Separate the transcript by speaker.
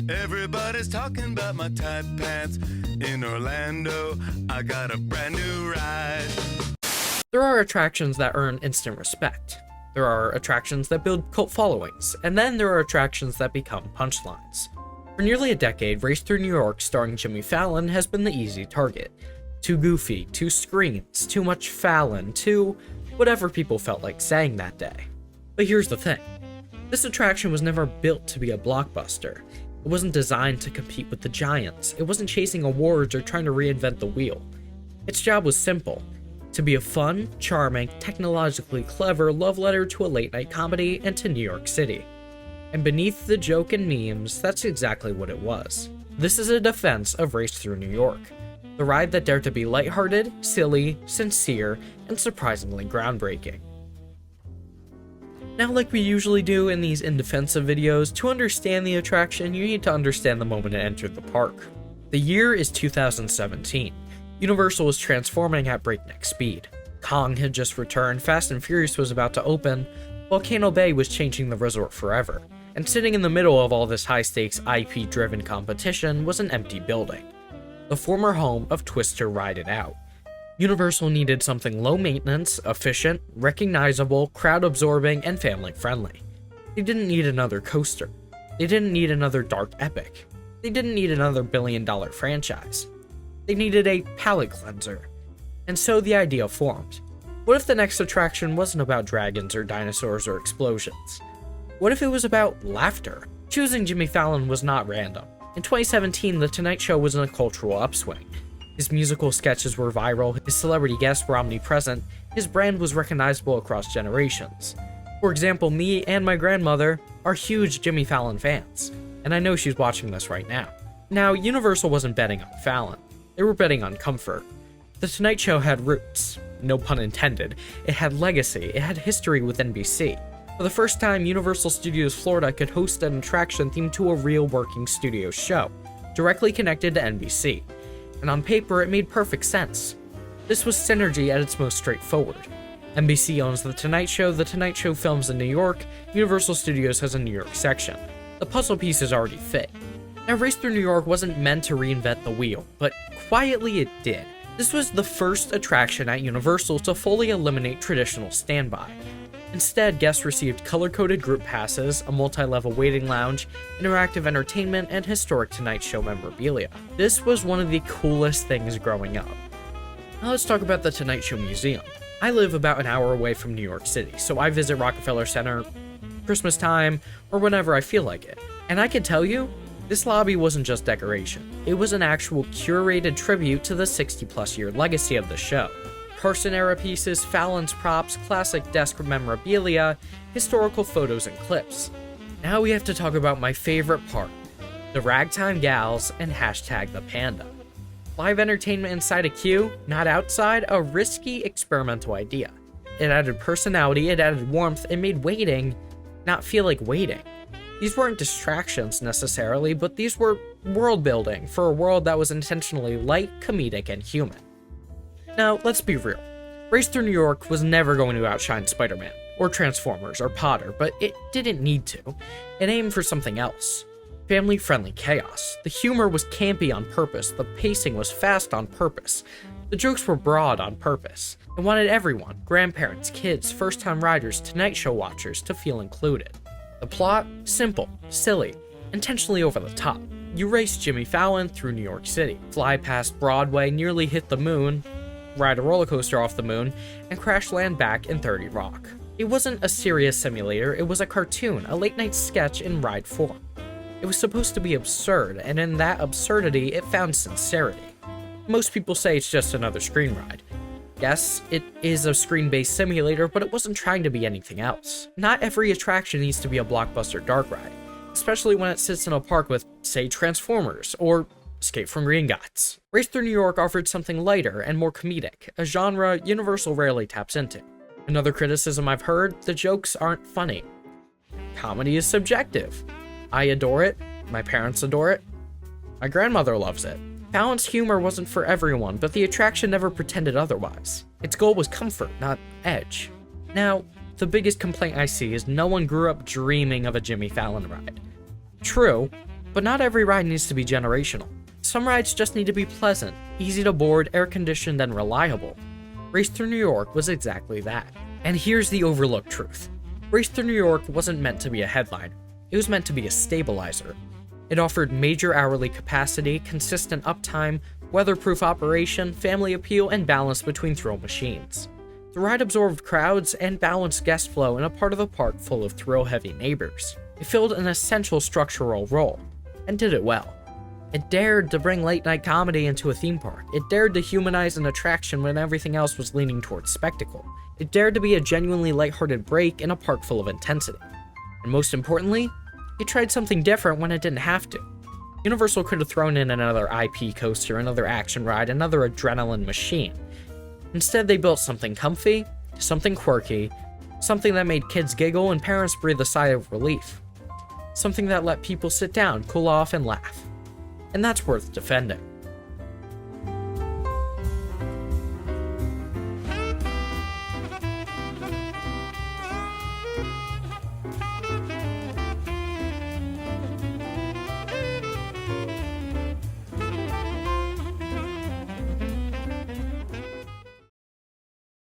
Speaker 1: Everybody's talking about my tight pants. In Orlando, I got a brand new ride.
Speaker 2: There are attractions that earn instant respect. There are attractions that build cult followings, and then there are attractions that become punchlines. For nearly a decade, Race Through New York starring Jimmy Fallon has been the easy target. Too goofy, too screens, too much Fallon, too whatever people felt like saying that day. But here's the thing. This attraction was never built to be a blockbuster. It wasn't designed to compete with the giants. It wasn't chasing awards or trying to reinvent the wheel. Its job was simple. To be a fun, charming, technologically clever love letter to a late-night comedy and to New York City. And beneath the joke and memes, that's exactly what it was. This is a defense of Race Through New York. The ride that dared to be lighthearted, silly, sincere, and surprisingly groundbreaking. Now, like we usually do in these in defense of videos, to understand the attraction, you need to understand the moment it entered the park. The year is 2017. Universal was transforming at breakneck speed. Kong had just returned, Fast and Furious was about to open, Volcano Bay was changing the resort forever. And sitting in the middle of all this high-stakes, IP-driven competition was an empty building. The former home of Twister Ride It Out. Universal needed something low-maintenance, efficient, recognizable, crowd-absorbing, and family-friendly. They didn't need another coaster. They didn't need another dark epic. They didn't need another billion-dollar franchise. They needed a palate cleanser. And so the idea formed. What if the next attraction wasn't about dragons or dinosaurs or explosions? What if it was about laughter? Choosing Jimmy Fallon was not random. In 2017, The Tonight Show was in a cultural upswing. His musical sketches were viral, his celebrity guests were omnipresent, his brand was recognizable across generations. For example, me and my grandmother are huge Jimmy Fallon fans, and I know she's watching this right now. Now, Universal wasn't betting on Fallon. They were betting on comfort. The Tonight Show had roots, no pun intended. It had legacy, it had history with NBC. For the first time, Universal Studios Florida could host an attraction themed to a real working studio show, directly connected to NBC. And on paper, it made perfect sense. This was synergy at its most straightforward. NBC owns The Tonight Show films in New York, Universal Studios has a New York section. The puzzle pieces already fit. Now, Race Through New York wasn't meant to reinvent the wheel, but quietly it did. This was the first attraction at Universal to fully eliminate traditional standby. Instead, guests received color-coded group passes, a multi-level waiting lounge, interactive entertainment, and historic Tonight Show memorabilia. This was one of the coolest things growing up. Now let's talk about the Tonight Show Museum. I live about an hour away from New York City, so I visit Rockefeller Center Christmas time or whenever I feel like it. And I can tell you, this lobby wasn't just decoration. It was an actual curated tribute to the 60-plus year legacy of the show. Carson-era pieces, Fallon's props, classic desk memorabilia, historical photos and clips. Now we have to talk about my favorite part, the ragtime gals and hashtag the panda. Live entertainment inside a queue, not outside, a risky experimental idea. It added personality, it added warmth, it made waiting not feel like waiting. These weren't distractions necessarily, but these were world building for a world that was intentionally light, comedic, and human. Now, let's be real. Race Through New York was never going to outshine Spider-Man, or Transformers, or Potter, but it didn't need to. It aimed for something else. Family-friendly chaos. The humor was campy on purpose, the pacing was fast on purpose, the jokes were broad on purpose. It wanted everyone, grandparents, kids, first-time riders, Tonight Show watchers, to feel included. The plot? Simple, silly, intentionally over the top. You race Jimmy Fallon through New York City, fly past Broadway, nearly hit the moon, ride a roller coaster off the moon, and crash land back in 30 Rock. It wasn't a serious simulator, it was a cartoon, a late-night sketch in ride form. It was supposed to be absurd, and in that absurdity, it found sincerity. Most people say it's just another screen ride. Yes, it is a screen-based simulator, but it wasn't trying to be anything else. Not every attraction needs to be a blockbuster dark ride, especially when it sits in a park with, say, Transformers, or Escape from Gringotts. Race Through New York offered something lighter and more comedic, a genre Universal rarely taps into. Another criticism I've heard, the jokes aren't funny. Comedy is subjective. I adore it, my parents adore it, my grandmother loves it. Fallon's humor wasn't for everyone, but the attraction never pretended otherwise. Its goal was comfort, not edge. Now, the biggest complaint I see is no one grew up dreaming of a Jimmy Fallon ride. True, But not every ride needs to be generational. Some rides just need to be pleasant, easy to board, air-conditioned, and reliable. Race Through New York was exactly that. And here's the overlooked truth. Race Through New York wasn't meant to be a headline. It was meant to be a stabilizer. It offered major hourly capacity, consistent uptime, weatherproof operation, family appeal, and balance between thrill machines. The ride absorbed crowds and balanced guest flow in a part of the park full of thrill-heavy neighbors. It filled an essential structural role, and did it well. It dared to bring late-night comedy into a theme park. It dared to humanize an attraction when everything else was leaning towards spectacle. It dared to be a genuinely lighthearted break in a park full of intensity. And most importantly, it tried something different when it didn't have to. Universal could have thrown in another IP coaster, another action ride, another adrenaline machine. Instead, they built something comfy, something quirky, something that made kids giggle and parents breathe a sigh of relief. Something that let people sit down, cool off, and laugh. And that's worth defending.